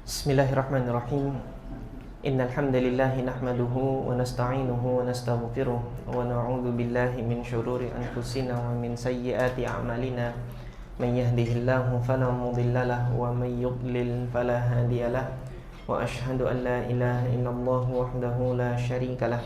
Bismillahirrahmanirrahim. Innal hamdalillah nahmaduhu wa nasta'inuhu wa nastaghfiruh wa na'udzu billahi min shururi anfusina wa min sayyiati a'malina. Man yahdihillahu fala mudilla lahu wa man yudlil fala hadiyalah. Wa asyhadu an la ilaha illallah wahdahu la syarika lah.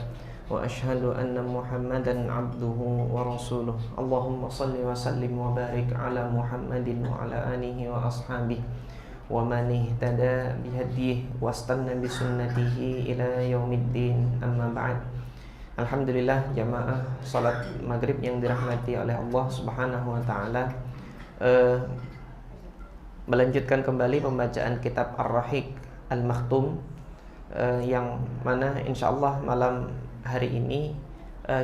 Wa asyhadu anna Muhammadan 'abduhu wa rasuluh. Allahumma shalli wa sallim wa barik ala Muhammadin wa ala alihi wa ashabihi wa man ihtada bihadyihi wastanna bisunnatihi ila yaumiddin, amma ba'd. Alhamdulillah jamaah salat maghrib yang dirahmati oleh Allah Subhanahu wa taala, melanjutkan kembali pembacaan kitab Ar-Rahiq Al-Makhtum, yang mana insyaallah malam hari ini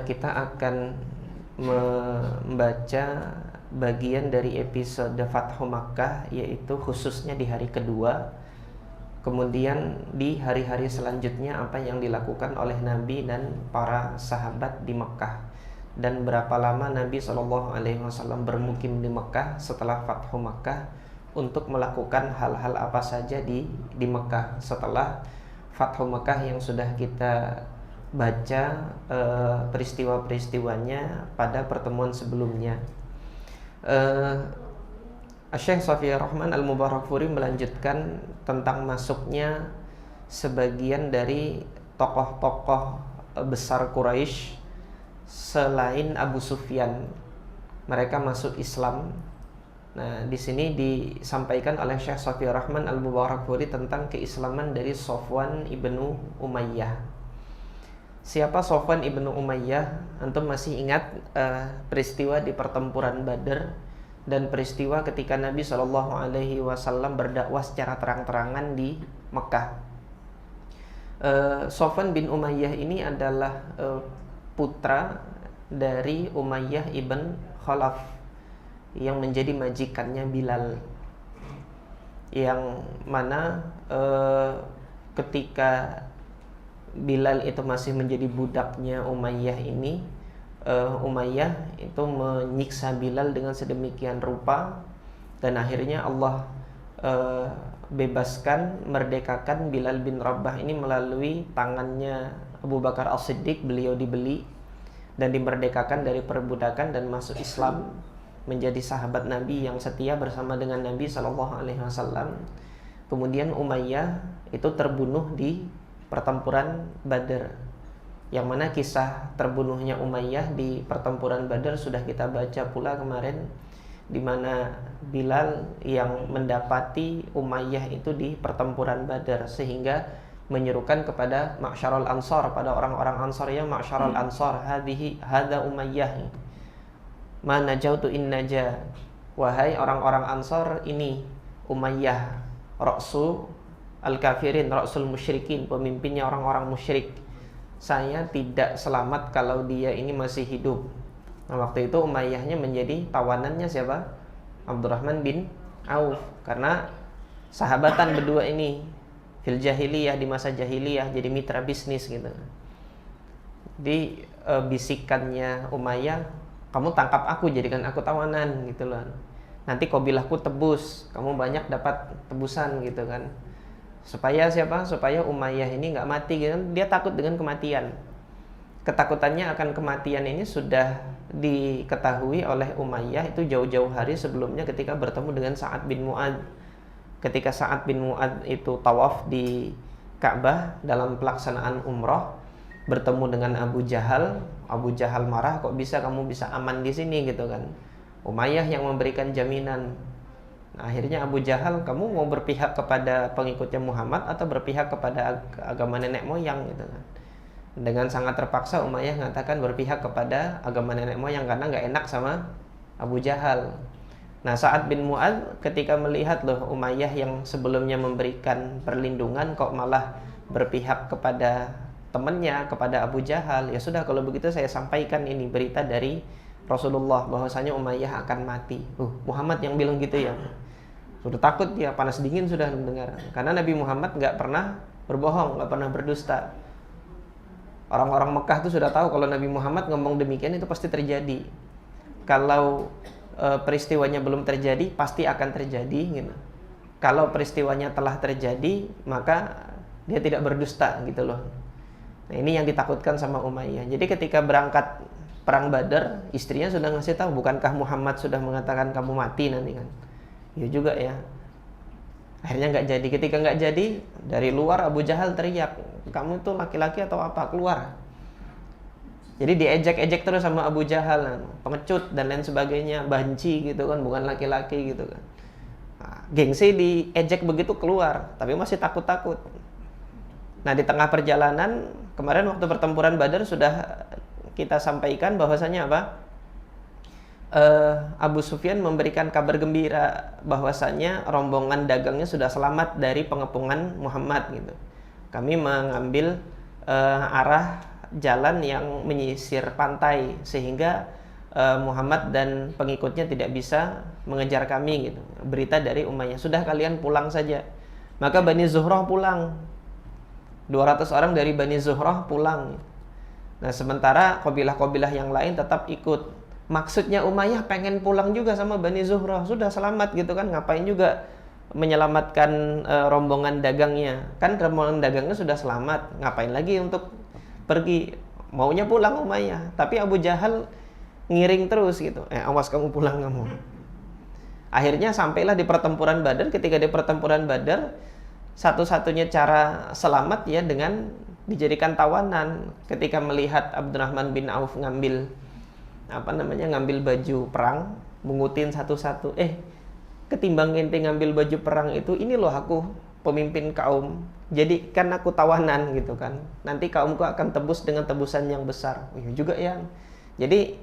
kita akan membaca bagian dari episode Fathu Makkah, yaitu khususnya di hari kedua. Kemudian di hari-hari selanjutnya apa yang dilakukan oleh Nabi dan para sahabat di Mekkah, dan berapa lama Nabi SAW bermukim di Mekkah setelah Fathu Makkah untuk melakukan hal-hal apa saja di Mekkah setelah Fathu Makkah yang sudah kita baca peristiwa-peristiwanya pada pertemuan sebelumnya. Syekh Shafiyur Rahman Al-Mubarakfuri melanjutkan tentang masuknya sebagian dari tokoh-tokoh besar Quraisy selain Abu Sufyan. Mereka masuk Islam. Nah, di sini disampaikan oleh Syekh Shafiyur Rahman Al-Mubarakfuri tentang keislaman dari Safwan ibnu Umayyah. Siapa Safwan ibnu Umayyah? Antum masih ingat peristiwa di pertempuran Badar dan peristiwa ketika Nabi SAW berdakwah secara terang-terangan di Mekah. Safwan bin Umayyah ini adalah putra dari Umayyah ibn Khalaf yang menjadi majikannya Bilal, yang mana ketika Bilal itu masih menjadi budaknya Umayyah ini, Umayyah itu menyiksa Bilal dengan sedemikian rupa, dan akhirnya Allah bebaskan, merdekakan Bilal bin Rabah ini melalui tangannya Abu Bakar As-Siddiq. Beliau dibeli dan dimerdekakan dari perbudakan dan masuk Islam, menjadi sahabat Nabi yang setia bersama dengan Nabi SAW. Kemudian Umayyah itu terbunuh di pertempuran Badar, yang mana kisah terbunuhnya Umayyah di pertempuran Badar sudah kita baca pula kemarin, di mana Bilal yang mendapati Umayyah itu di pertempuran Badar, sehingga menyerukan kepada ma'syarul ansar, pada orang-orang ansar, ya ma'syarul ansar, hadza Umayyah ma najautu in naja, wahai orang-orang ansar, ini Umayyah, ra'su al-kafirin, ra'sul musyrikin, pemimpinnya orang-orang musyrik. Saya tidak selamat kalau dia ini masih hidup. Nah, waktu itu Umayyahnya menjadi tawanannya siapa? Abdurrahman bin Auf, karena sahabatan berdua ini fil jahiliyah, di masa jahiliyah, jadi mitra bisnis gitu. Di bisikannya Umayyah, kamu tangkap aku, jadikan aku tawanan gitu loh. Nanti kabilahku tebus, kamu banyak dapat tebusan gitu kan. Supaya siapa? Supaya Umayyah ini nggak mati gitu. Dia takut dengan kematian. Ketakutannya akan kematian ini sudah diketahui oleh Umayyah itu jauh-jauh hari sebelumnya ketika bertemu dengan Sa'ad bin Mu'adz. Ketika Sa'ad bin Mu'adz itu tawaf di Ka'bah dalam pelaksanaan umrah, bertemu dengan Abu Jahal. Abu Jahal marah, kok bisa kamu bisa aman di sini gitu kan. Umayyah yang memberikan jaminan. Nah, akhirnya Abu Jahal, kamu mau berpihak kepada pengikutnya Muhammad atau berpihak kepada agama nenek moyang gitu kan. Dengan sangat terpaksa Umayyah mengatakan berpihak kepada agama nenek moyang karena nggak enak sama Abu Jahal. Nah, Sa'ad bin Mu'adz ketika melihat loh Umayyah yang sebelumnya memberikan perlindungan kok malah berpihak kepada temannya, kepada Abu Jahal, ya sudah kalau begitu saya sampaikan ini berita dari Rasulullah bahwasanya Umayyah akan mati. Muhammad yang bilang gitu ya. Sudah takut dia, panas dingin sudah mendengar. Karena Nabi Muhammad nggak pernah berbohong, nggak pernah berdusta. Orang-orang Mekah itu sudah tahu kalau Nabi Muhammad ngomong demikian itu pasti terjadi. Kalau peristiwanya belum terjadi, pasti akan terjadi gitu. kalau peristiwanya telah terjadi, maka dia tidak berdusta gitu loh. Nah, ini yang ditakutkan sama Umayyah. Jadi ketika berangkat perang Badar, istrinya sudah ngasih tahu, bukankah Muhammad sudah mengatakan kamu mati nanti kan? Ya juga ya. Akhirnya nggak jadi. Ketika nggak jadi, dari luar Abu Jahal teriak, kamu itu laki-laki atau apa? Keluar. Jadi diejek-ejek terus sama Abu Jahal, pengecut dan lain sebagainya, banci gitu kan, bukan laki-laki gitu kan. Nah, gengsi diejek begitu keluar, tapi masih takut-takut. Nah, di tengah perjalanan kemarin waktu pertempuran Badar sudah kita sampaikan bahwasanya apa? Abu Sufyan memberikan kabar gembira bahwasanya rombongan dagangnya sudah selamat dari pengepungan Muhammad gitu. Kami mengambil arah jalan yang menyisir pantai sehingga Muhammad dan pengikutnya tidak bisa mengejar kami gitu. Berita dari Umayyah, sudah kalian pulang saja. Maka Bani Zuhrah pulang. 200 orang dari Bani Zuhrah pulang. Nah, sementara kabilah-kabilah yang lain tetap ikut. Maksudnya Umayyah pengen pulang juga sama Bani Zuhrah, sudah selamat gitu kan, ngapain juga menyelamatkan rombongan dagangnya. Kan rombongan dagangnya sudah selamat, ngapain lagi untuk pergi, maunya pulang Umayyah. Tapi Abu Jahal ngiring terus gitu, awas kamu pulang kamu. Akhirnya sampailah di pertempuran Badar. Ketika di pertempuran Badar, satu-satunya cara selamat ya dengan dijadikan tawanan. Ketika melihat Abdurrahman bin Auf ngambil baju perang, mengutin satu-satu, ketimbang ente ngambil baju perang itu, ini loh aku pemimpin kaum, jadi kan aku tawanan gitu kan, nanti kaumku akan tebus dengan tebusan yang besar. Juga ya. Jadi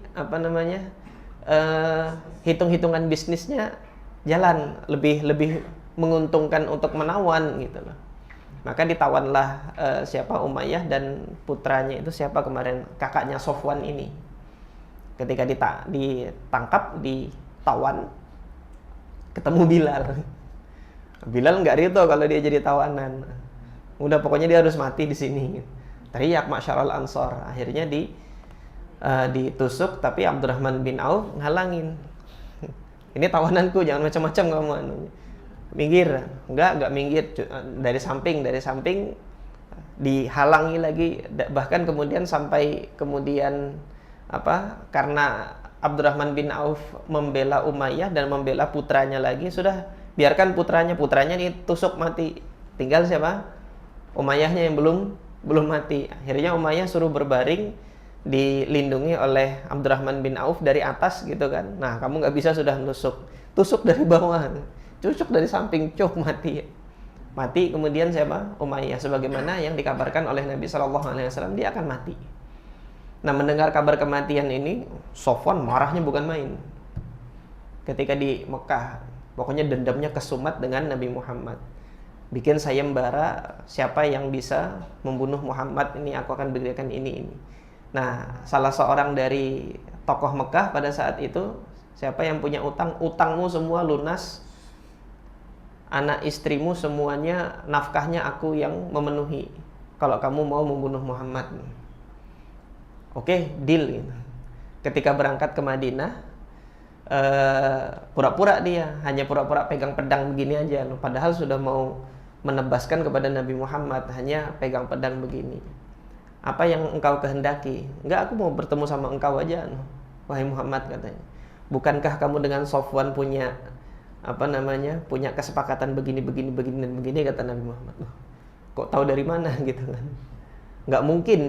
hitung-hitungan bisnisnya jalan, lebih menguntungkan untuk menawan gitu loh. Maka ditawanlah siapa, Umayyah dan putranya itu siapa kemarin, kakaknya Sofwan ini. Ketika ditangkap, ditawan, ketemu Bilal. Bilal nggak rito kalau dia jadi tawanan. Udah pokoknya dia harus mati di sini. Teriak masyarul ansor. Akhirnya ditusuk, tapi Abdurrahman bin Auf ngalangin. Ini tawananku, jangan macam-macam kamu. Minggir. Enggak minggir. Dari samping dihalangi lagi. Bahkan kemudian sampai karena Abdurrahman bin Auf membela Umayyah dan membela putranya lagi, sudah biarkan putranya ditusuk mati, tinggal siapa? Umayyahnya yang belum mati. Akhirnya Umayyah suruh berbaring, dilindungi oleh Abdurrahman bin Auf dari atas gitu kan. Nah, kamu nggak bisa sudah tusuk dari bawah, tusuk dari samping, mati. Kemudian siapa? Umayyah, sebagaimana yang dikabarkan oleh Nabi SAW, dia akan mati. Nah, mendengar kabar kematian ini, Sofwan marahnya bukan main. Ketika di Mekah, pokoknya dendamnya kesumat dengan Nabi Muhammad. Bikin sayembara, siapa yang bisa membunuh Muhammad ini, aku akan berikan ini. Nah, salah seorang dari tokoh Mekah pada saat itu, siapa yang punya utangmu semua lunas, anak istrimu semuanya, nafkahnya aku yang memenuhi, kalau kamu mau membunuh Muhammad. Oke, deal gitu. Ketika berangkat ke Madinah, pura-pura dia, hanya pura-pura pegang pedang begini aja, padahal sudah mau menebaskan kepada Nabi Muhammad, hanya pegang pedang begini. Apa yang engkau kehendaki? Enggak, aku mau bertemu sama engkau aja, wahai Muhammad, katanya. Bukankah kamu dengan Sofwan punya punya kesepakatan begini, kata Nabi Muhammad. Kok tahu dari mana gitu kan? Enggak mungkin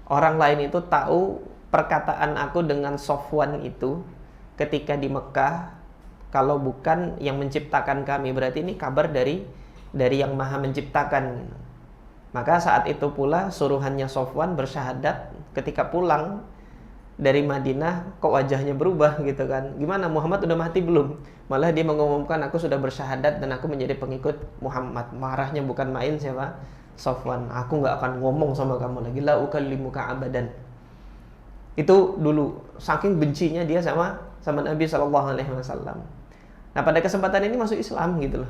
orang lain itu tahu perkataan aku dengan Sofwan itu ketika di Mekah, kalau bukan yang menciptakan kami. Berarti ini kabar dari yang Maha Menciptakan. Maka saat itu pula suruhannya Sofwan bersyahadat. Ketika pulang dari Madinah, kok wajahnya berubah gitu kan? Gimana, Muhammad udah mati belum? Malah dia mengumumkan, aku sudah bersyahadat dan aku menjadi pengikut Muhammad. Marahnya bukan main siapa? Sofwan. Aku nggak akan ngomong sama kamu lagi, la ukallimuka abadan. Itu dulu, saking bencinya dia sama Nabi SAW. Nah, pada kesempatan ini masuk Islam gitu loh.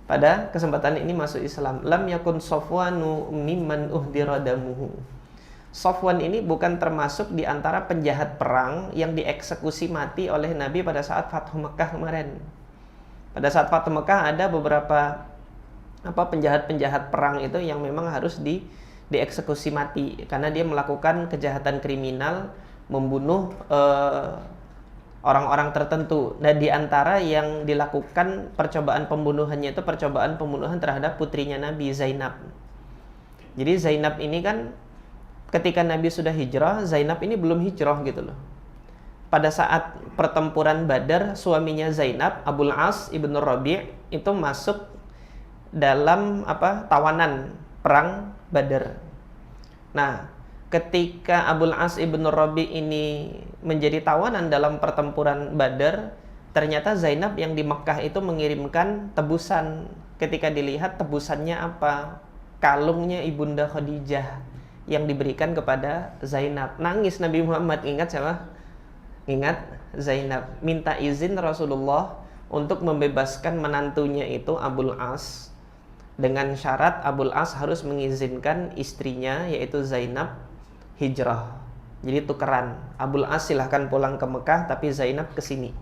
Pada kesempatan ini masuk Islam. Lam yakun Sofwanu mimman uhdira damuhu. Sofwan ini bukan termasuk di antara penjahat perang yang dieksekusi mati oleh Nabi pada saat Fathu Mekah kemarin. Pada saat Fathu Mekah ada beberapa penjahat-penjahat perang itu yang memang harus dieksekusi mati karena dia melakukan kejahatan kriminal, membunuh orang-orang tertentu. Nah, di antara yang dilakukan percobaan pembunuhannya itu percobaan pembunuhan terhadap putrinya Nabi, Zainab. Jadi Zainab ini kan ketika Nabi sudah hijrah, Zainab ini belum hijrah gitu loh. Pada saat pertempuran Badar, suaminya Zainab, Abul As ibn Rabi' itu masuk dalam tawanan perang Badar. Nah, ketika Abul As ibn Rabi' ini menjadi tawanan dalam pertempuran Badar, ternyata Zainab yang di Mekkah itu mengirimkan tebusan. Ketika dilihat tebusannya apa? Kalungnya Ibunda Khadijah yang diberikan kepada Zainab. Nangis Nabi Muhammad, ingat siapa? Ingat Zainab. Minta izin Rasulullah untuk membebaskan menantunya itu Abul As, dengan syarat Abul As harus mengizinkan istrinya yaitu Zainab hijrah. Jadi tukeran, Abul As silahkan pulang ke Mekah tapi Zainab ke sini.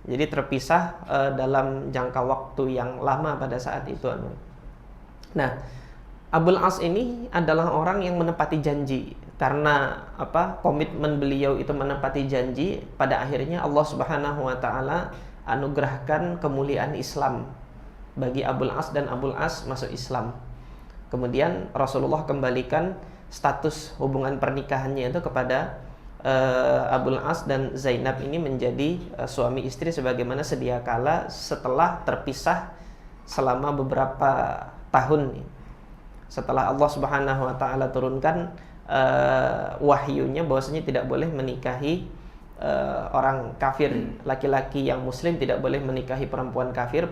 Jadi terpisah dalam jangka waktu yang lama pada saat itu. Nah, Abul As ini adalah orang yang menepati janji. Karena komitmen beliau itu menepati janji, pada akhirnya Allah Subhanahu wa taala anugerahkan kemuliaan Islam bagi Abul As dan Abul As masuk Islam. Kemudian Rasulullah kembalikan status hubungan pernikahannya itu kepada Abul As dan Zainab ini menjadi suami istri sebagaimana sedia kala setelah terpisah selama beberapa tahun. Setelah Allah Subhanahu wa taala turunkan wahyunya bahwasanya tidak boleh menikahi orang kafir, laki-laki yang muslim tidak boleh menikahi perempuan kafir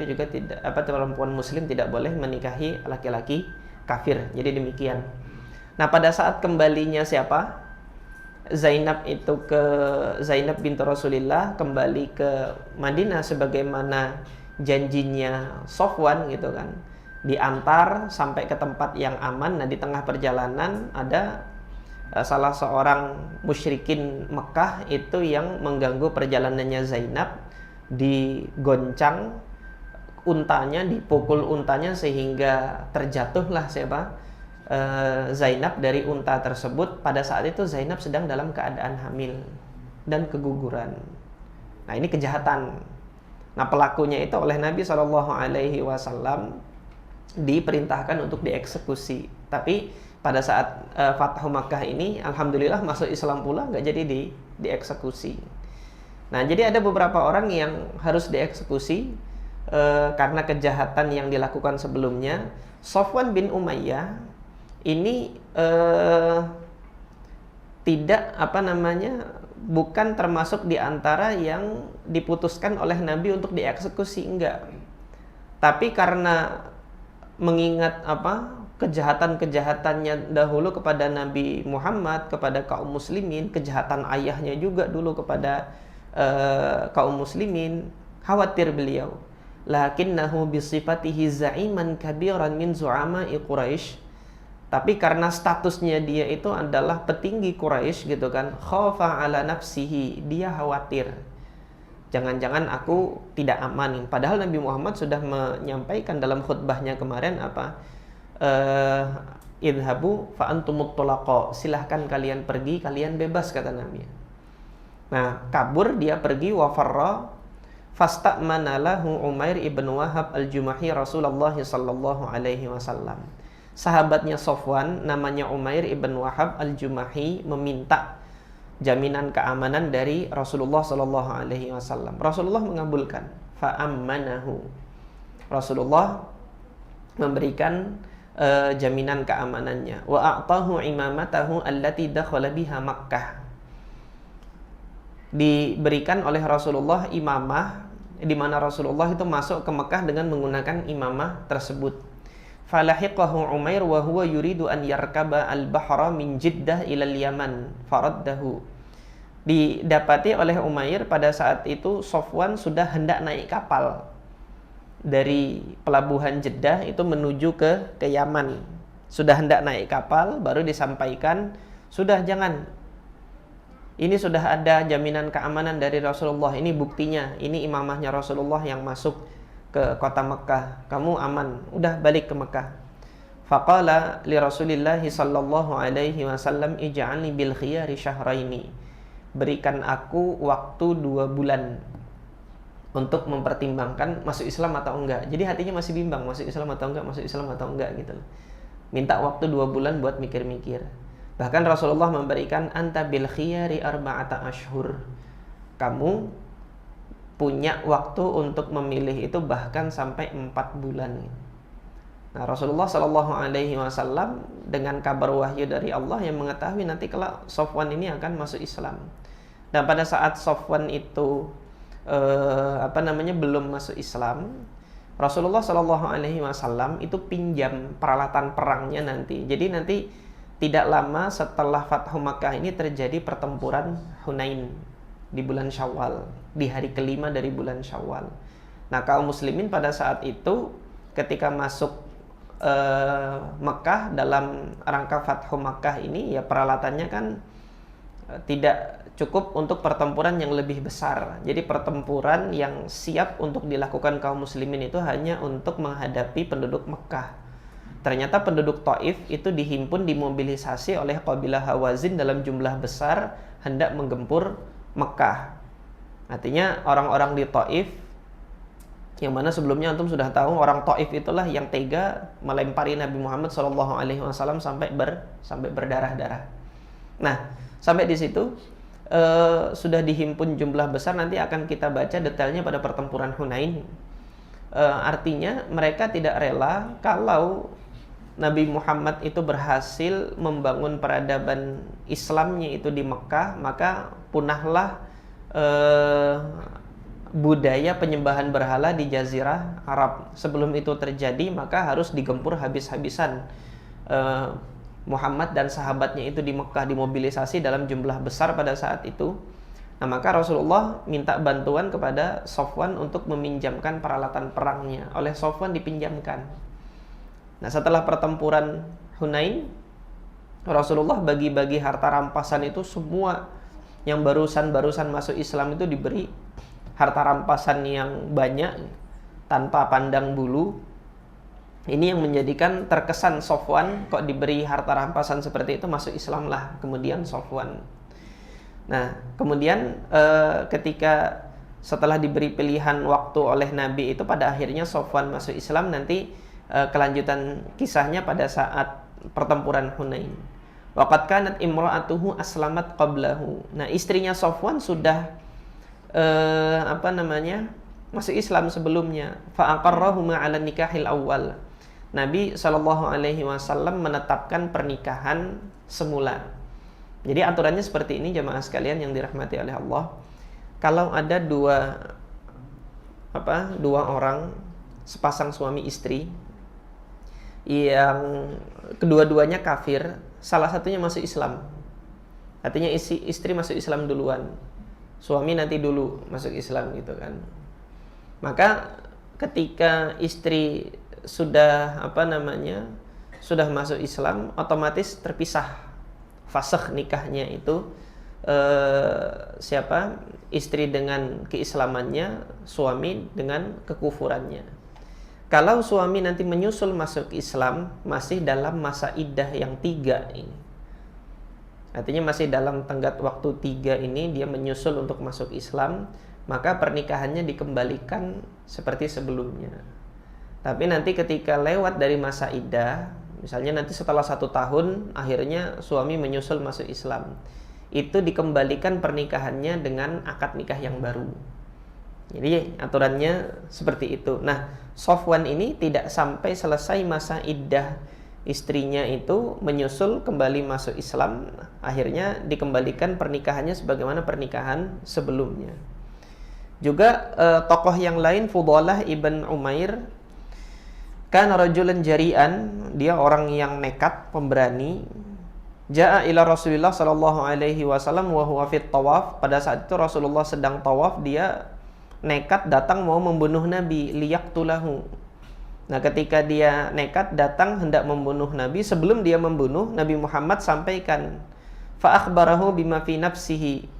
juga tidak, perempuan muslim tidak boleh menikahi laki-laki kafir. Jadi demikian. Nah, pada saat kembalinya siapa? Zainab bintu Rasulillah kembali ke Madinah sebagaimana janjinya Sofwan gitu kan. Diantar sampai ke tempat yang aman. Nah, di tengah perjalanan ada salah seorang musyrikin Mekah itu yang mengganggu perjalanannya Zainab, digoncang untanya, dipukul untanya sehingga terjatuhlah Zainab dari unta tersebut. Pada saat itu Zainab sedang dalam keadaan hamil dan keguguran. Nah, ini kejahatan. Nah, pelakunya itu oleh Nabi SAW diperintahkan untuk dieksekusi. Tapi pada saat Fathu Makkah ini alhamdulillah masuk Islam pula, nggak jadi dieksekusi. Nah, jadi ada beberapa orang yang harus dieksekusi karena kejahatan yang dilakukan sebelumnya. Sofwan bin Umayyah ini bukan termasuk di antara yang diputuskan oleh Nabi untuk dieksekusi, enggak. Tapi karena mengingat kejahatan-kejahatannya dahulu kepada Nabi Muhammad, kepada kaum muslimin, kejahatan ayahnya juga dulu kepada kaum muslimin, khawatir beliau. Lakinnahu bisifatihi za'iman kabiran min zu'ama'i Quraisy. Tapi karena statusnya dia itu adalah petinggi Quraisy gitu kan, khafa ala nafsihi, dia khawatir. Jangan-jangan aku tidak aman. Padahal Nabi Muhammad sudah menyampaikan dalam khutbahnya kemarin idhabu fa antumut tulaqa, silahkan kalian pergi, kalian bebas, kata Nabi. Nah, kabur dia pergi, wa farra fasta'mana lahu Umair ibn Wahab al-Jumahi Rasulullah sallallahu alaihi wasallam. Sahabatnya Sofwan namanya Umair ibn Wahab al-Jumahi meminta jaminan keamanan dari Rasulullah sallallahu alaihi wasallam. Rasulullah mengabulkan, fa'ammanahu. Rasulullah memberikan jaminan keamanannya. Wa a'tahu imamatahu allati dakhala biha Makkah. Diberikan oleh Rasulullah imamah di mana Rasulullah itu masuk ke Mekah dengan menggunakan imamah tersebut. Falahiqahu Umair wa huwa yuridu an yarkaba al-bahra min Jiddah ila al-Yaman faraddahu. Didapati oleh Umair pada saat itu Sofwan sudah hendak naik kapal dari pelabuhan Jeddah itu menuju ke Yaman. Sudah hendak naik kapal, baru disampaikan, sudah jangan, Ini sudah ada jaminan keamanan dari Rasulullah. Ini buktinya. Ini imamahnya Rasulullah yang masuk ke kota Mekah. Kamu aman. Udah balik ke Mekah. Faqala li Rasulillah sallallahu alaihi wasallam ij'alni bil khiyari syahraini. Berikan aku waktu 2 bulan untuk mempertimbangkan masuk Islam atau enggak. Jadi hatinya masih bimbang, masuk Islam atau enggak, masuk Islam atau enggak gitu. Minta waktu 2 bulan buat mikir-mikir. Bahkan Rasulullah memberikan anta bil khiyari arba'ata ashhur. Kamu punya waktu untuk memilih itu bahkan sampai 4 bulan. Nah, Rasulullah Shallallahu Alaihi Wasallam dengan kabar wahyu dari Allah yang mengetahui nanti kelak Safwan ini akan masuk Islam. Dan pada saat Safwan itu belum masuk Islam, Rasulullah Shallallahu Alaihi Wasallam itu pinjam peralatan perangnya nanti. Jadi nanti tidak lama setelah Fathu Makkah ini terjadi pertempuran Hunain di bulan Syawal, di hari kelima dari bulan Syawal. Nah, kaum muslimin pada saat itu ketika masuk Mekah dalam rangka Fathu Makkah ini, ya peralatannya kan tidak cukup untuk pertempuran yang lebih besar. Jadi pertempuran yang siap untuk dilakukan kaum muslimin itu hanya untuk menghadapi penduduk Mekah. Ternyata penduduk Taif itu dihimpun, dimobilisasi oleh kabilah Hawazin dalam jumlah besar hendak menggempur Mekah. Artinya orang-orang di Taif, yang mana sebelumnya antum sudah tahu orang Taif itulah yang tega melempari Nabi Muhammad SAW sampai berdarah-darah. Nah, sampai di situ sudah dihimpun jumlah besar. Nanti akan kita baca detailnya pada pertempuran Hunain. Artinya mereka tidak rela kalau Nabi Muhammad itu berhasil membangun peradaban Islamnya itu di Mekah, maka punahlah budaya penyembahan berhala di Jazirah Arab. Sebelum itu terjadi, maka harus digempur habis-habisan. Muhammad dan sahabatnya itu di Mekah dimobilisasi dalam jumlah besar pada saat itu. Nah, maka Rasulullah minta bantuan kepada Safwan untuk meminjamkan peralatan perangnya. Oleh Safwan dipinjamkan. Nah, setelah pertempuran Hunain, Rasulullah bagi-bagi harta rampasan itu semua yang barusan masuk Islam itu diberi harta rampasan yang banyak tanpa pandang bulu. Ini yang menjadikan terkesan Safwan kok diberi harta rampasan seperti itu, masuk Islam lah kemudian Safwan. Nah, kemudian ketika setelah diberi pilihan waktu oleh Nabi itu, pada akhirnya Safwan masuk Islam. Nanti kelanjutan kisahnya pada saat pertempuran Hunain. Waqad kanat imra'atuhu aslamat qablahu. Nah, istrinya Safwan sudah masuk Islam sebelumnya. Fa aqarrahu ma'ala nikahil awal. Nabi SAW menetapkan pernikahan semula. Jadi aturannya seperti ini jamaah sekalian yang dirahmati oleh Allah. Kalau ada dua orang sepasang suami istri yang kedua-duanya kafir, salah satunya masuk Islam. Artinya istri masuk Islam duluan, suami nanti dulu masuk Islam gitu kan. Maka ketika istri sudah sudah masuk Islam, otomatis terpisah fasakh nikahnya itu. Istri dengan keislamannya, suami dengan kekufurannya. Kalau suami nanti menyusul masuk Islam, masih dalam masa iddah yang 3 ini. Artinya masih dalam tenggat waktu 3 ini dia menyusul untuk masuk Islam, maka pernikahannya dikembalikan seperti sebelumnya. Tapi nanti ketika lewat dari masa iddah, misalnya nanti setelah 1 tahun akhirnya suami menyusul masuk Islam, itu dikembalikan pernikahannya dengan akad nikah yang baru. Jadi aturannya seperti itu. Nah, Safwan ini tidak sampai selesai masa iddah istrinya itu menyusul kembali masuk Islam, akhirnya dikembalikan pernikahannya sebagaimana pernikahan sebelumnya. Juga tokoh yang lain, Fudalah ibn Umair, kana rajulan jari'an, dia orang yang nekat, pemberani. Ja'a ila Rasulillah sallallahu alaihi wasallam wa huwa fit tawaf. Pada saat itu Rasulullah sedang tawaf, dia nekat datang mau membunuh Nabi, liyaqtulahu. Nah, ketika dia nekat datang hendak membunuh Nabi, sebelum dia membunuh, Nabi Muhammad sampaikan, Fa akhbarahu bima fi nafsihi.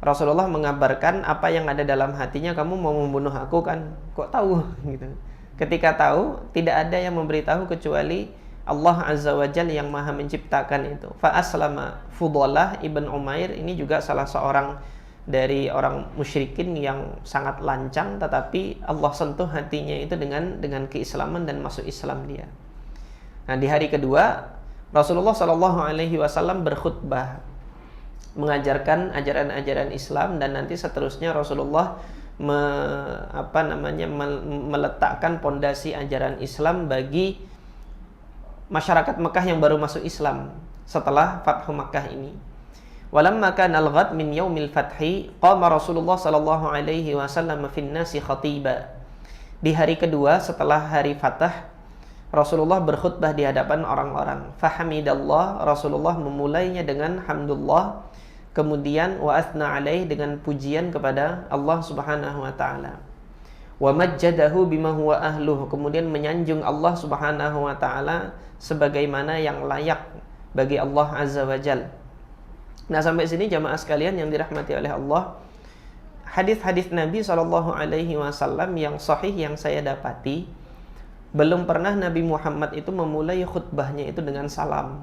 Rasulullah mengabarkan apa yang ada dalam hatinya, kamu mau membunuh aku kan? Kok tahu? Gitu. Ketika tahu, tidak ada yang memberitahu kecuali Allah Azza wa Jalla yang Maha menciptakan itu. Fa aslama Fudalah ibn Umair, ini juga salah seorang dari orang musyrikin yang sangat lancang, tetapi Allah sentuh hatinya itu dengan keislaman dan masuk Islam dia. Nah, di hari kedua Rasulullah Shallallahu Alaihi Wasallam berkhutbah mengajarkan ajaran-ajaran Islam, dan nanti seterusnya Rasulullah meletakkan pondasi ajaran Islam bagi masyarakat Mekah yang baru masuk Islam setelah Fathu Makkah ini. Walamma kana al-ghad min yaumil fathi qama Rasulullah sallallahu alaihi wasallam fin nasi khatiba. Di hari kedua setelah hari Fatah, Rasulullah berkhutbah di hadapan orang-orang. Fahamidallah, Rasulullah memulainya dengan hamdulillah, kemudian wa athna alaih, dengan pujian kepada Allah Subhanahu wa taala. Wa majjadahu bima huwa ahluh, kemudian menyanjung Allah Subhanahu wa taala sebagaimana yang layak bagi Allah Azza wa Jalla. Nah, sampai sini jamaah sekalian yang dirahmati oleh Allah, hadis-hadis Nabi Shallallahu Alaihi Wasallam yang sahih yang saya dapati, belum pernah Nabi Muhammad itu memulai khutbahnya itu dengan salam.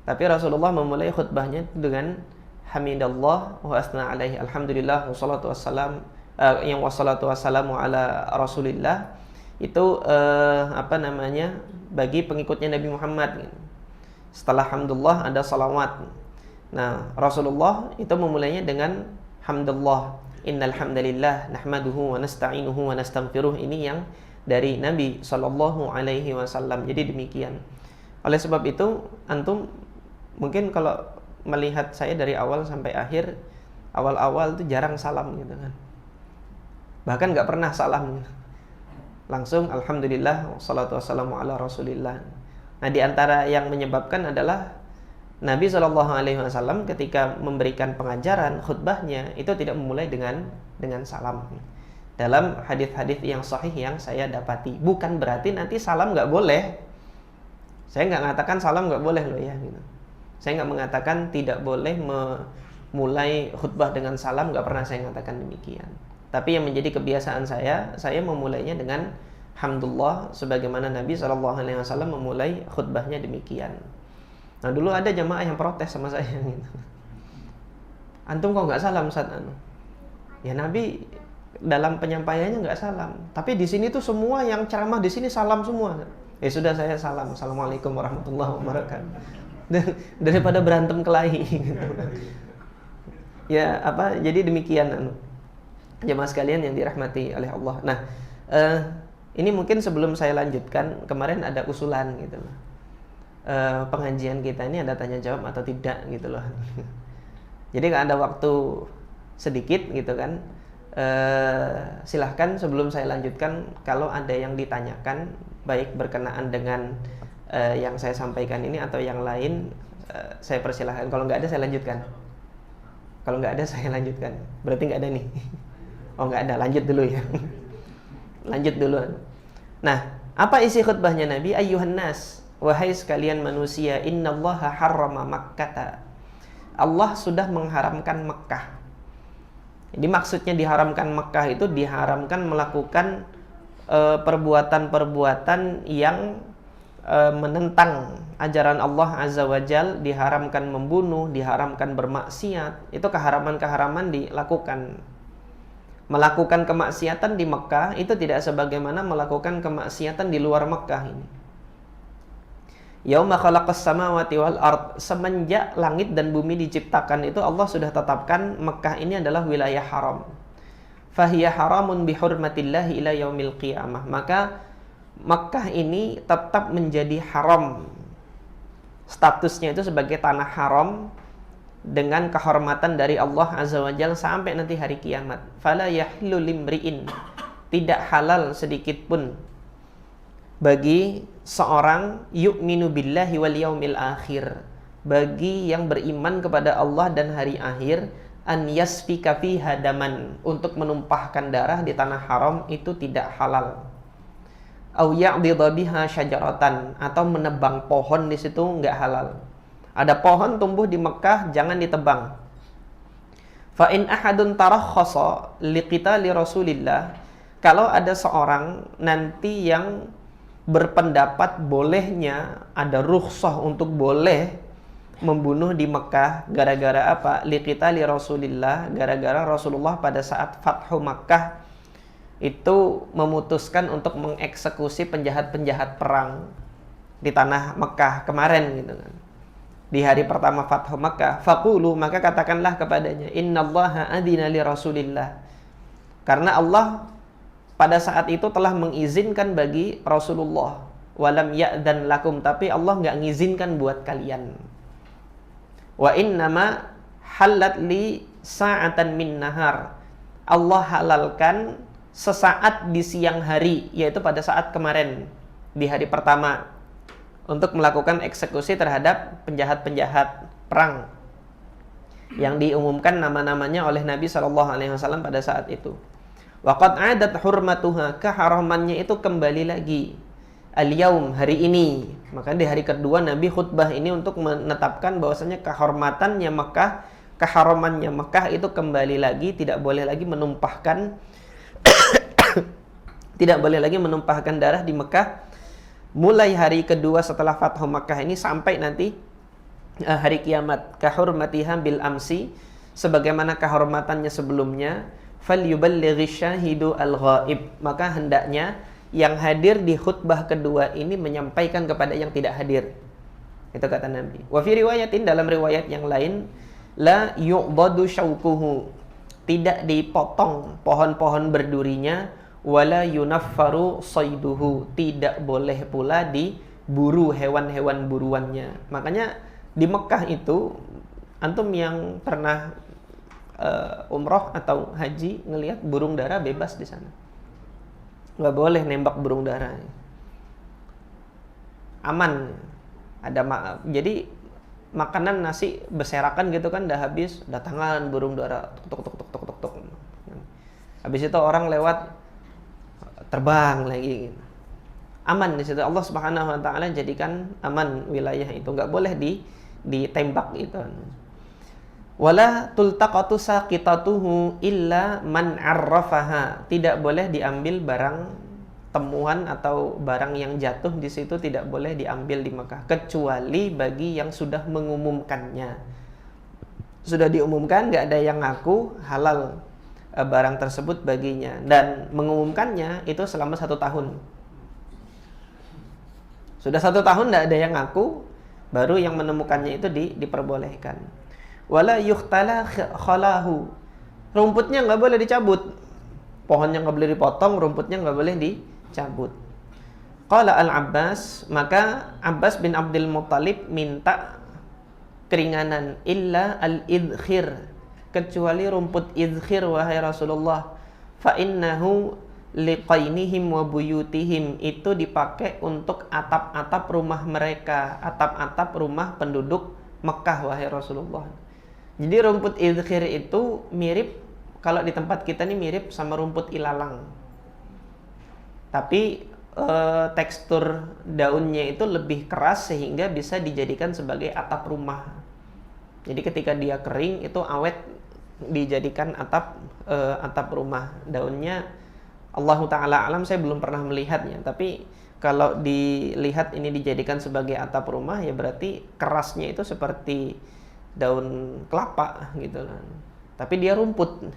Tapi Rasulullah memulai khutbahnya dengan hamidallah wa asna alaihi, alhamdulillah wassalatu wassalamu ala rasulillah. Itu bagi pengikutnya Nabi Muhammad. Setelah hamdulillah ada salawat. Nah, Rasulullah itu memulainya dengan hamdulillah. Innal hamdalillah nahmaduhu wa nasta'inuhu wa nastaghfiruh. Ini yang dari Nabi sallallahu alaihi wasallam. Jadi demikian. Oleh sebab itu, antum mungkin kalau melihat saya dari awal sampai akhir, awal-awal itu jarang salam gitu kan. Bahkan enggak pernah salam. Langsung alhamdulillah wassalatu wassalamu ala rasulillah. Nah, di antara yang menyebabkan adalah Nabi SAW ketika memberikan pengajaran khutbahnya itu tidak memulai dengan salam. Dalam hadis-hadis yang sahih yang saya dapati, bukan berarti nanti salam nggak boleh. Saya nggak mengatakan salam nggak boleh loh ya. Gitu. Saya nggak mengatakan tidak boleh memulai khutbah dengan salam, nggak pernah saya mengatakan demikian. Tapi yang menjadi kebiasaan saya memulainya dengan hamdulillah, sebagaimana Nabi SAW memulai khutbahnya demikian. Nah, dulu ada jamaah yang protes sama saya gitu. Antum kok nggak salam Ustaz? Ya, Nabi dalam penyampaiannya nggak salam, tapi di sini tuh semua yang ceramah di sini salam semua. Ya sudah, saya salam. Assalamualaikum warahmatullahi wabarakatuh. Daripada berantem kelahi gitu. Ya, jadi demikian jamaah sekalian yang dirahmati oleh Allah. Nah, ini mungkin sebelum saya lanjutkan, kemarin ada usulan gitu loh. Pengajian kita ini ada tanya jawab atau tidak gitu loh. Jadi kalau ada waktu sedikit gitu kan, silahkan sebelum saya lanjutkan, kalau ada yang ditanyakan baik berkenaan dengan yang saya sampaikan ini atau yang lain, saya persilahkan. Kalau nggak ada saya lanjutkan. Kalau nggak ada saya lanjutkan. Berarti nggak ada nih. Oh, nggak ada, lanjut dulu ya. Lanjut dulu. Nah, apa isi khutbahnya Nabi? Ayyuhan nas, wahai sekalian manusia, innallaha harrama Makkata. Allah sudah mengharamkan Mekah. Jadi maksudnya diharamkan Mekah itu diharamkan melakukan perbuatan-perbuatan yang menentang ajaran Allah Azza wa Jal, diharamkan membunuh, diharamkan bermaksiat. Itu keharaman-keharaman dilakukan. Melakukan kemaksiatan di Mekah itu tidak sebagaimana melakukan kemaksiatan di luar Mekah ini. Yauma khalaqas samawati wal ard, semenjak langit dan bumi diciptakan itu Allah sudah tetapkan Mekah ini adalah wilayah haram. Fahiya haramun bihurmatillahi ila yaumil qiyamah. Maka Mekah ini tetap menjadi haram. Statusnya itu sebagai tanah haram dengan kehormatan dari Allah Azza wa Jalla sampai nanti hari kiamat. Fala yahillu limri'in, tidak halal sedikit pun bagi seorang yu'minu billahi wal yaumil akhir, bagi yang beriman kepada Allah dan hari akhir, an yasfika fiha daman, untuk menumpahkan darah di tanah haram itu tidak halal. Au ya'dhidha biha syajaratan, atau menebang pohon di situ enggak halal. Ada pohon tumbuh di Mekah, jangan ditebang. Fa in ahadun tarakhasa liqitali Rasulillah, kalau ada seorang nanti yang berpendapat bolehnya, ada rukhsah untuk boleh membunuh di Mekah gara-gara apa? Liqitali Rasulillah, gara-gara Rasulullah pada saat Fathu Makkah itu memutuskan untuk mengeksekusi penjahat-penjahat perang di tanah Mekah kemarin gitu kan. Di hari pertama Fathu Makkah, faqulu, maka katakanlah kepadanya, innallaha adzina li Rasulillah. Karena Allah pada saat itu telah mengizinkan bagi Rasulullah, walam ya'dan lakum, tapi Allah nggak ngizinkan buat kalian. Wa innama halat li sa'atan min nahar. Allah halalkan sesaat di siang hari, yaitu pada saat kemarin di hari pertama, untuk melakukan eksekusi terhadap penjahat-penjahat perang yang diumumkan nama-namanya oleh Nabi SAW pada saat itu. Waqad 'adat hurmatuha, keharamannya itu kembali lagi al-yaum, hari ini. Maka di hari kedua Nabi khutbah ini untuk menetapkan bahwasanya kehormatannya Mekah, keharamannya Mekah itu kembali lagi, tidak boleh lagi menumpahkan tidak boleh lagi menumpahkan darah di Mekah mulai hari kedua setelah Fathu Makkah ini sampai nanti hari kiamat. Kahurmatiha bil amsi, sebagaimana kehormatannya sebelumnya. Falyuballighi syahidu al-ghaib, maka hendaknya yang hadir di khutbah kedua ini menyampaikan kepada yang tidak hadir. Itu kata Nabi. Wa fi riwayatin, dalam riwayat yang lain, la yu'badu syaukuhu, tidak dipotong pohon-pohon berdurinya, wala yunaffaru sayduhu, tidak boleh pula diburu hewan-hewan buruannya. Makanya di Mekah itu, antum yang pernah umroh atau haji ngelihat burung dara bebas di sana, nggak boleh nembak burung dara, aman. Jadi makanan nasi berserakan gitu kan, udah habis, datangan burung dara, tuk tuk tuk tuk tuk tuk. Habis itu orang lewat terbang lagi, aman di situ. Allah Subhanahu Wa Taala jadikan aman wilayah itu, nggak boleh ditembak itu. Wala tultaqatu saqitatuhu illa man arrafaha, tidak boleh diambil barang temuan atau barang yang jatuh di situ, tidak boleh diambil di Mekah kecuali bagi yang sudah mengumumkannya. Sudah diumumkan, nggak ada yang ngaku halal barang tersebut baginya, dan mengumumkannya itu selama 1 tahun. Sudah 1 tahun nggak ada yang ngaku, baru yang menemukannya itu diperbolehkan. Wala yuhtala khalahu, rumputnya nggak boleh dicabut, pohonnya nggak boleh dipotong, rumputnya nggak boleh dicabut. Qala al-Abbas, maka Abbas bin Abdul Muttalib minta keringanan, illa al-idkhir, kecuali rumput idkhir wahai Rasulullah, fa innahu liqainihim wa buyutihim, itu dipakai untuk atap-atap rumah mereka, atap-atap rumah penduduk Mekah wahai Rasulullah. Jadi rumput idkhir itu mirip, kalau di tempat kita ini mirip sama rumput ilalang, tapi tekstur daunnya itu lebih keras sehingga bisa dijadikan sebagai atap rumah. Jadi ketika dia kering itu awet, dijadikan atap rumah. Daunnya Allahu Ta'ala alam, saya belum pernah melihatnya, tapi kalau dilihat ini dijadikan sebagai atap rumah, ya berarti kerasnya itu seperti daun kelapa gitu kan. Tapi dia rumput,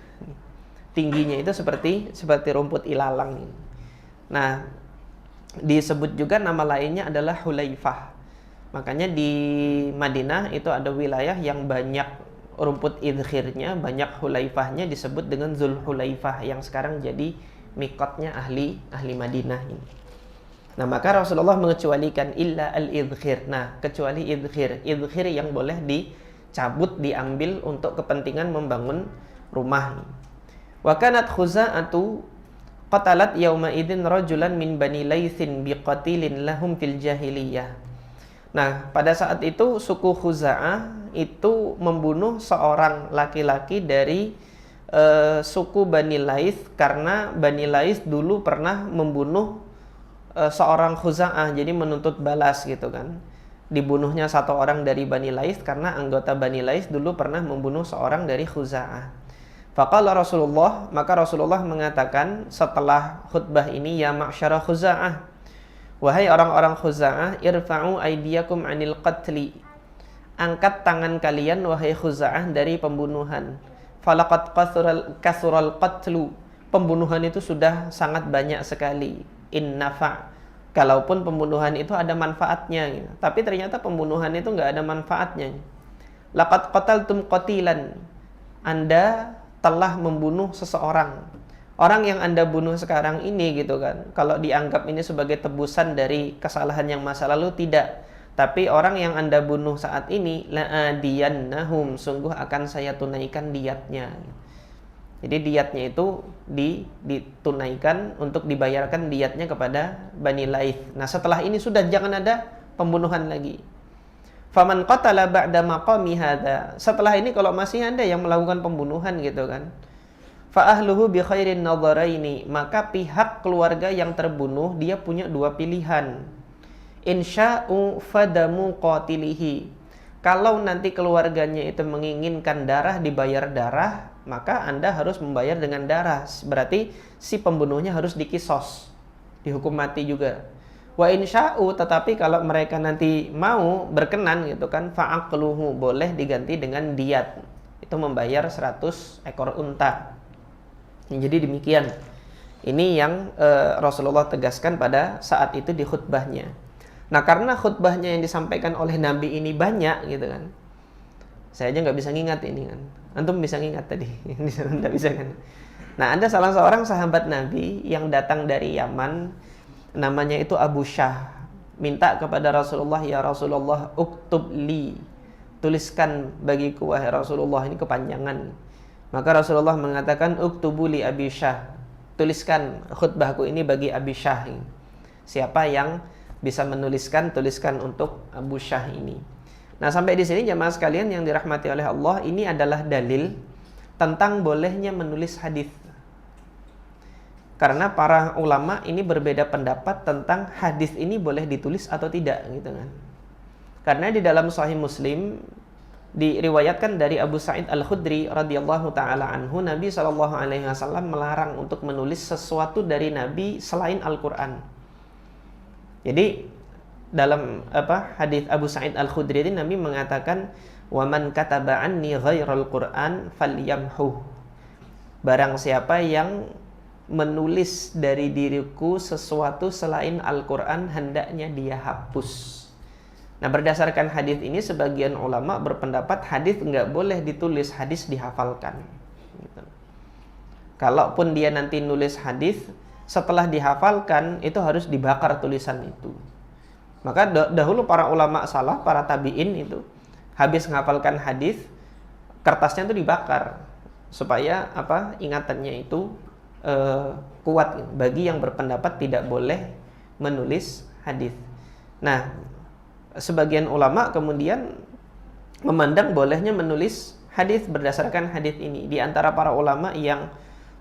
tingginya itu seperti rumput ilalang. Nah, disebut juga nama lainnya adalah Hulaifah. Makanya di Madinah itu ada wilayah yang banyak rumput idkhirnya, banyak Hulaifahnya, disebut dengan Zulhulaifah, yang sekarang jadi mikotnya ahli Madinah ini. Nah, maka Rasulullah mengecualikan illa al-idkhir. Nah, kecuali idkhir yang boleh dicabut, diambil untuk kepentingan membangun rumah. Wa kanat Khuza'atu qatalat yauma idzin rajulan min bani Laitsin biqatilin lahum fil jahiliyah. Nah, pada saat itu suku Khuza'ah itu membunuh seorang laki-laki dari suku Bani Laits, karena Bani Laits dulu pernah membunuh seorang Khuza'ah, jadi menuntut balas gitu kan. dibunuhnya satu orang dari Bani Laits karena anggota Bani Laits dulu pernah membunuh seorang dari Khuza'ah. Faqala Rasulullah, maka Rasulullah mengatakan setelah khutbah ini, ya ma'syara Khuza'ah, wahai orang-orang Khuza'ah, irfa'u aydiyakum 'anil qatli, angkat tangan kalian wahai Khuza'ah dari pembunuhan. Falaqad kasural qatlu, pembunuhan itu sudah sangat banyak sekali. In nafa', kalaupun pembunuhan itu ada manfaatnya gitu. Tapi ternyata pembunuhan itu nggak ada manfaatnya. Laqad qataltum qatilan, Anda telah membunuh seseorang. Orang yang Anda bunuh sekarang ini gitu kan, kalau dianggap ini sebagai tebusan dari kesalahan yang masa lalu, tidak. Tapi orang yang Anda bunuh saat ini, la'adiyannahum, sungguh akan saya tunaikan diyatnya. Jadi diyatnya itu ditunaikan untuk dibayarkan diyatnya kepada Bani Laits. Nah setelah ini sudah jangan ada pembunuhan lagi. Faman qatala ba'da maqami hadza, setelah ini kalau masih ada yang melakukan pembunuhan gitu kan, fa ahluhu bi khairin nadharaini, maka pihak keluarga yang terbunuh dia punya dua pilihan. Insya'u fadamu qatilihi, kalau nanti keluarganya itu menginginkan darah, dibayar darah, maka Anda harus membayar dengan darah. Berarti si pembunuhnya harus dikisos, dihukum mati juga. Wa insya'u, tetapi kalau mereka nanti mau berkenan gitu kan, fa'aqluhu, boleh diganti dengan diyat, itu membayar 100 ekor unta. Jadi demikian. Ini yang Rasulullah tegaskan pada saat itu di khutbahnya. Nah karena khutbahnya yang disampaikan oleh Nabi ini banyak gitu kan, saya aja nggak bisa ngingat ini kan. Antum bisa ngingat tadi? Nggak bisa kan? Nah ada salah seorang sahabat Nabi yang datang dari Yaman, namanya itu Abu Syah, minta kepada Rasulullah, ya Rasulullah, uktub li, tuliskan bagiku wahai Rasulullah, ini kepanjangan. Maka Rasulullah mengatakan, uktubu li Abi Syah, tuliskan khutbahku ini bagi Abi Syah. Siapa yang bisa menuliskan, tuliskan untuk Abu Syah ini. Nah sampai di sini jemaah sekalian yang dirahmati oleh Allah, ini adalah dalil tentang bolehnya menulis hadis. Karena para ulama ini berbeda pendapat tentang hadis ini boleh ditulis atau tidak gitu kan. Karena di dalam Sahih Muslim diriwayatkan dari Abu Sa'id Al-Khudri radhiyallahu taala anhu, Nabi SAW melarang untuk menulis sesuatu dari Nabi selain Al-Qur'an. Jadi dalam hadis Abu Sa'id Al-Khudri ini Nabi mengatakan, "Wa man kataba anni ghairal Qur'an falyamhu." Barang siapa yang menulis dari diriku sesuatu selain Al-Quran, hendaknya dia hapus. Nah berdasarkan hadis ini sebagian ulama berpendapat hadis nggak boleh ditulis, hadis dihafalkan gitu. Kalaupun dia nanti nulis hadis, setelah dihafalkan itu harus dibakar tulisan itu. Maka dahulu para ulama salaf, para tabi'in itu habis menghafalkan hadis, kertasnya itu dibakar supaya ingatannya itu kuat. Bagi yang berpendapat tidak boleh menulis hadis. Nah, sebagian ulama kemudian memandang bolehnya menulis hadis berdasarkan hadis ini. Di antara para ulama yang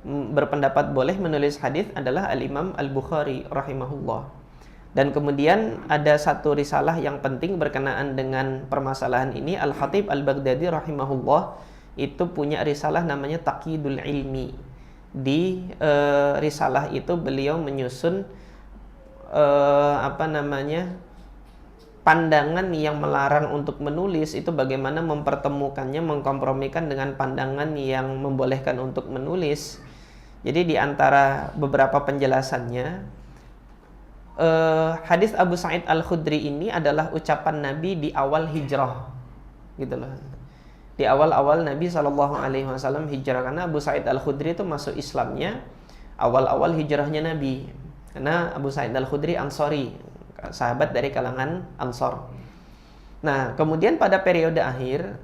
berpendapat boleh menulis hadis adalah Al-Imam Al-Bukhari rahimahullah. Dan kemudian ada satu risalah yang penting berkenaan dengan permasalahan ini. Al-Khatib Al-Baghdadi rahimahullah itu punya risalah namanya Taqyidul Ilmi. Di risalah itu beliau menyusun pandangan yang melarang untuk menulis itu bagaimana mempertemukannya, mengkompromikan dengan pandangan yang membolehkan untuk menulis. Jadi di antara beberapa penjelasannya, hadis Abu Sa'id Al-Khudri ini adalah ucapan Nabi di awal hijrah gitu loh. Di awal-awal Nabi SAW hijrah, karena Abu Sa'id Al-Khudri itu masuk Islamnya awal-awal hijrahnya Nabi. Karena Abu Sa'id Al-Khudri Ansori, sahabat dari kalangan Ansor. Nah, kemudian pada periode akhir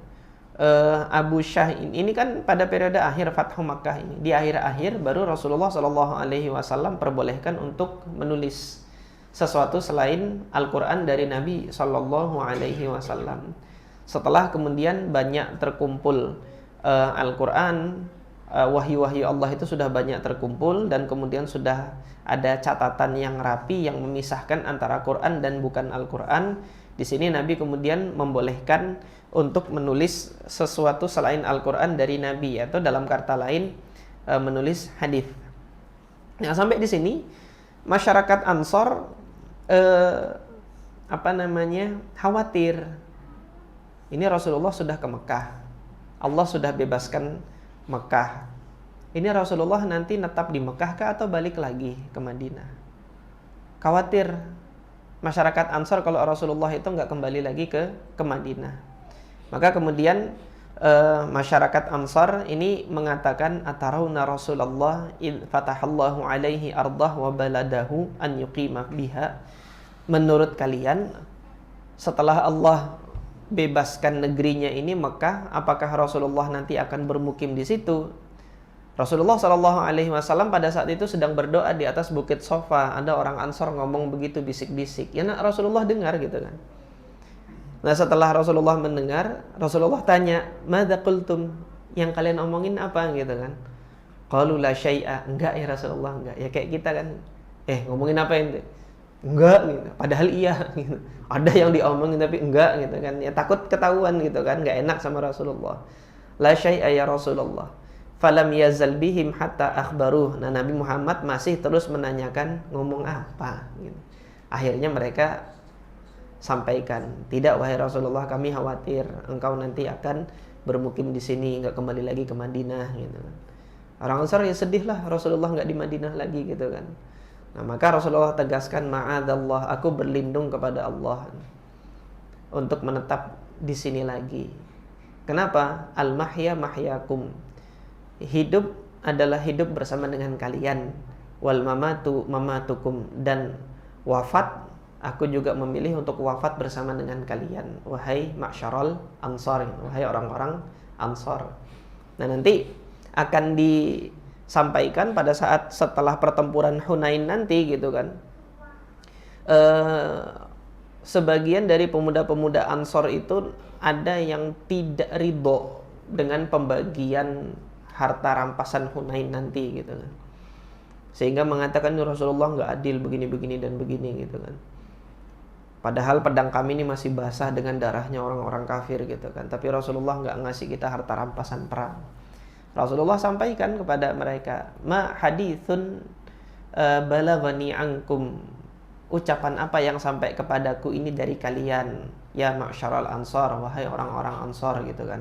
Abu Syah ini kan pada periode akhir Fathu Makkah ini, di akhir-akhir baru Rasulullah SAW perbolehkan untuk menulis sesuatu selain Al-Quran dari Nabi SAW. Setelah kemudian banyak terkumpul Al-Quran, wahyu-wahyu Allah itu sudah banyak terkumpul, dan kemudian sudah ada catatan yang rapi yang memisahkan antara Quran dan bukan Al-Quran. Di sini Nabi kemudian membolehkan untuk menulis sesuatu selain Al-Quran dari Nabi, atau dalam kata lain menulis hadis. Nah, sampai di sini masyarakat Ansor khawatir. Ini Rasulullah sudah ke Mekah, Allah sudah bebaskan Mekah. Ini Rasulullah nanti netap di Mekah kah atau balik lagi ke Madinah? Khawatir masyarakat Ansor kalau Rasulullah itu nggak kembali lagi ke Madinah. Maka kemudian masyarakat Ansar ini mengatakan, atarawna Rasulullah id fatahallahu alaihi ardah wa baladahu an yuqima biha. Menurut kalian, setelah Allah bebaskan negerinya ini Mekah, apakah Rasulullah nanti akan bermukim di situ? Rasulullah SAW pada saat itu sedang berdoa di atas bukit Sofa. Ada orang Ansor ngomong begitu bisik-bisik. Ya, Rasulullah dengar gitu kan. Nah, setelah Rasulullah mendengar, Rasulullah tanya, "Madza qultum?" Yang kalian omongin apa gitu kan? Qalu la syai'a. Enggak ya Rasulullah, enggak. Ya kayak kita kan, ngomongin apa ente? Enggak gitu. Padahal iya gitu. Ada yang diomongin tapi enggak gitu kan. Ya takut ketahuan gitu kan, enggak enak sama Rasulullah. La syai'a ya Rasulullah. Falam yazal bihim hatta akhbaruh. Nah, Nabi Muhammad masih terus menanyakan ngomong apa gitu. Akhirnya mereka sampaikan, tidak wahai Rasulullah, kami khawatir engkau nanti akan bermukim di sini, nggak kembali lagi ke Madinah gitu kan. Orang Ansar ya sedih lah, Rasulullah nggak di Madinah lagi gitu kan. Nah, maka Rasulullah tegaskan, ma'adzallah, aku berlindung kepada Allah untuk menetap di sini lagi. Kenapa? Al-mahya mahyakum. Hidup adalah hidup bersama dengan kalian. Wal mamatu mamatukum. Dan wafat, aku juga memilih untuk wafat bersama dengan kalian. Wahai ma'syarul ansar, wahai orang-orang Ansar. Nah, nanti akan disampaikan pada saat setelah pertempuran Hunain nanti gitu kan. Sebagian dari pemuda-pemuda Ansar itu ada yang tidak ridho dengan pembagian harta rampasan Hunain nanti gitu kan. Sehingga mengatakan Rasulullah nggak adil begini-begini dan begini gitu kan. Padahal pedang kami ini masih basah dengan darahnya orang-orang kafir gitu kan. Tapi Rasulullah nggak ngasih kita harta rampasan perang. Rasulullah sampaikan kepada mereka, ma hadithun balaghani ankum. Ucapan apa yang sampai kepadaku ini dari kalian, ya ma'syaral ansar, wahai orang-orang Ansar gitu kan.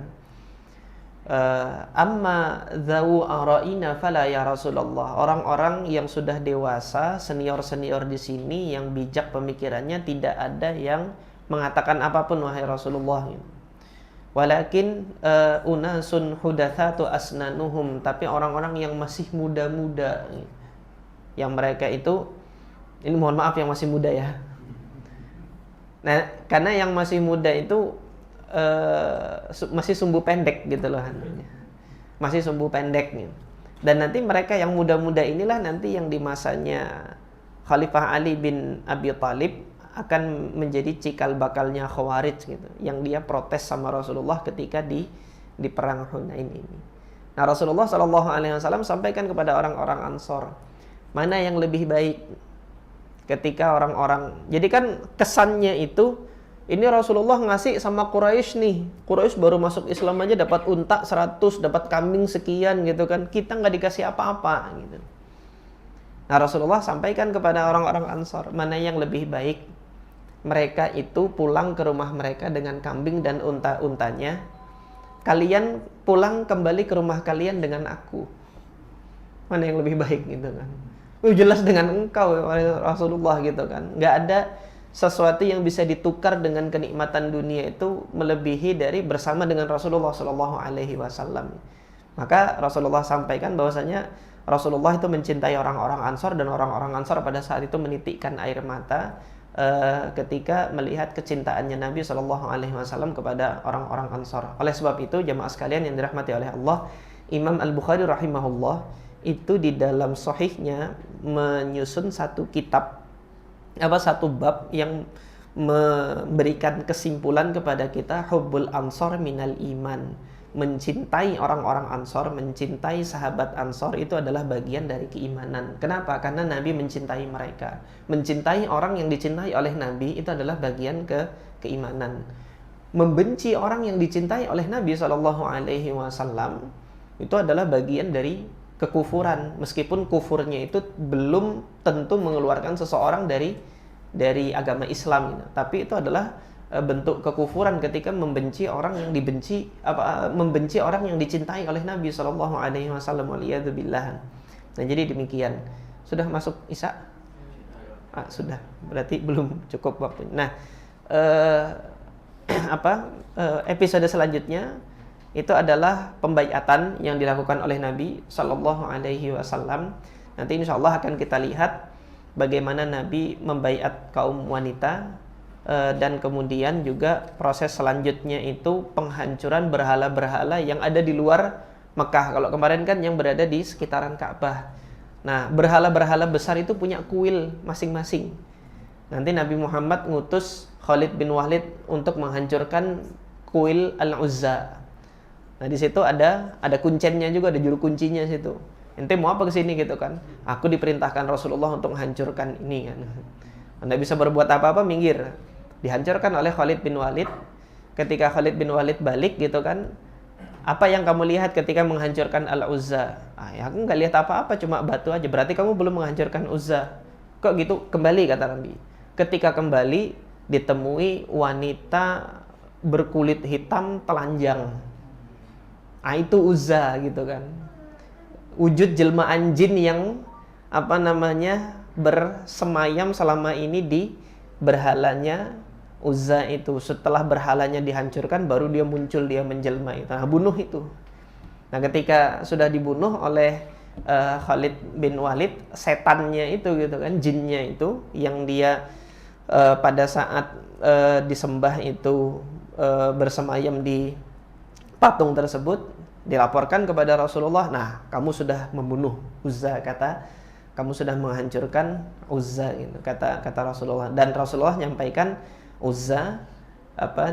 Amma dzau ara'ina fala ya Rasulullah. Orang-orang yang sudah dewasa, senior-senior di sini yang bijak pemikirannya, tidak ada yang mengatakan apapun wahai Rasulullah. Walakin unasun hudatsatu asnanuhum, tapi orang-orang yang masih muda-muda, yang mereka itu, ini mohon maaf yang masih muda ya. Nah, karena yang masih muda itu masih sumbu pendek gitu loh, masih sumbu pendek gitu. Dan nanti mereka yang muda-muda inilah nanti yang di masanya Khalifah Ali bin Abi Thalib akan menjadi cikal bakalnya Khawarij gitu, yang dia protes sama Rasulullah ketika di perang Hunain ini. Nah, Rasulullah SAW sampaikan kepada orang-orang Ansar, mana yang lebih baik ketika orang-orang, jadi kan kesannya itu ini Rasulullah ngasih sama Quraisy nih. Quraisy baru masuk Islam aja dapat unta 100, dapat kambing sekian gitu kan. Kita nggak dikasih apa-apa gitu. Nah, Rasulullah sampaikan kepada orang-orang Ansar, mana yang lebih baik? Mereka itu pulang ke rumah mereka dengan kambing dan unta-untanya. Kalian pulang kembali ke rumah kalian dengan aku. Mana yang lebih baik gitu kan. Jelas dengan engkau Rasulullah gitu kan. Nggak ada sesuatu yang bisa ditukar dengan kenikmatan dunia itu melebihi dari bersama dengan Rasulullah SAW. Maka Rasulullah sampaikan bahwasanya Rasulullah itu mencintai orang-orang Ansar, dan orang-orang Ansar pada saat itu menitikkan air mata ketika melihat kecintaannya Nabi SAW kepada orang-orang Ansar. Oleh sebab itu, jamaah sekalian yang dirahmati oleh Allah, Imam Al-Bukhari rahimahullah itu di dalam sahihnya menyusun satu bab yang memberikan kesimpulan kepada kita, hubbul ansar minal iman, mencintai orang-orang Ansor, mencintai sahabat Ansor itu adalah bagian dari keimanan. Kenapa? Karena Nabi mencintai mereka. Mencintai orang yang dicintai oleh Nabi itu adalah bagian keimanan. Membenci orang yang dicintai oleh Nabi SAW itu adalah bagian dari kekufuran. Meskipun kufurnya itu belum tentu mengeluarkan seseorang dari agama Islam, tapi itu adalah bentuk kekufuran ketika membenci orang yang membenci orang yang dicintai oleh Nabi SAW. Waliyadzubillah. Nah, jadi demikian. Sudah masuk Isya? Sudah. Berarti belum cukup waktunya. Nah, episode selanjutnya itu adalah pembaiatan yang dilakukan oleh Nabi SAW. Nanti insya Allah akan kita lihat bagaimana Nabi membaiat kaum wanita. Dan kemudian juga proses selanjutnya itu penghancuran berhala-berhala yang ada di luar Mekah. Kalau kemarin kan yang berada di sekitaran Ka'bah. Nah, berhala-berhala besar itu punya kuil masing-masing. Nanti Nabi Muhammad ngutus Khalid bin Walid untuk menghancurkan kuil Al-Uzza. Nah, di situ ada kuncennya juga, ada juru kuncinya situ. Ente mau apa kesini gitu kan? Aku diperintahkan Rasulullah untuk menghancurkan ini kan. Anda bisa berbuat apa-apa, minggir. Dihancurkan oleh Khalid bin Walid. Ketika Khalid bin Walid balik gitu kan, apa yang kamu lihat ketika menghancurkan Al-Uzza? Ya aku nggak lihat apa-apa, cuma batu aja. Berarti kamu belum menghancurkan Uzza. Kok gitu? Kembali, kata Nabi. Ketika kembali, ditemui wanita berkulit hitam telanjang. Itu Uzza gitu kan. Wujud jelmaan jin yang bersemayam selama ini di berhalanya Uzza itu. Setelah berhalanya dihancurkan, baru dia muncul, dia menjelma itu. Nah, bunuh itu. Nah, ketika sudah dibunuh oleh Khalid bin Walid, setannya itu gitu kan, jinnya itu yang dia pada saat disembah itu bersemayam di patung tersebut, dilaporkan kepada Rasulullah. Nah, kamu sudah membunuh Uzza, kamu sudah menghancurkan Uzza gitu, kata Rasulullah. Dan Rasulullah menyampaikan Uzza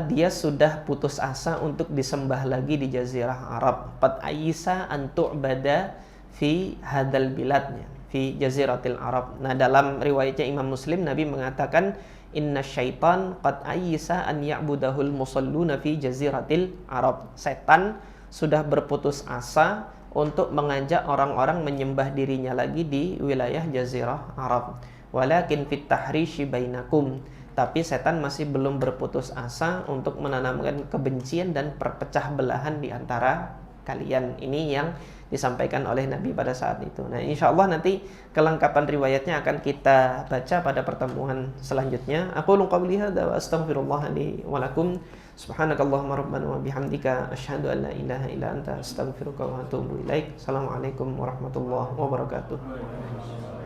dia sudah putus asa untuk disembah lagi di Jazirah Arab. Qad aisa an tu'bada fi hadal biladnya, fi Jaziratil Arab. Nah, dalam riwayatnya Imam Muslim, Nabi mengatakan inna syaitan qad aisa an ya'budahul musalluna fi Jaziratil Arab. Setan sudah berputus asa untuk mengajak orang-orang menyembah dirinya lagi di wilayah Jazirah Arab. Walakin fit tahrishi bainakum. Tapi setan masih belum berputus asa untuk menanamkan kebencian dan perpecah belahan di antara kalian. Ini yang disampaikan oleh Nabi pada saat itu. Nah, insya Allah nanti kelengkapan riwayatnya akan kita baca pada pertemuan selanjutnya. Aku qawli hadza wa astaghfirullah li wa lakum. Subhanakallahumma rabbana wa bihamdika asyhadu an la ilaha illa anta astaghfiruka wa atubu ilaik. Assalamualaikum warahmatullahi wabarakatuh.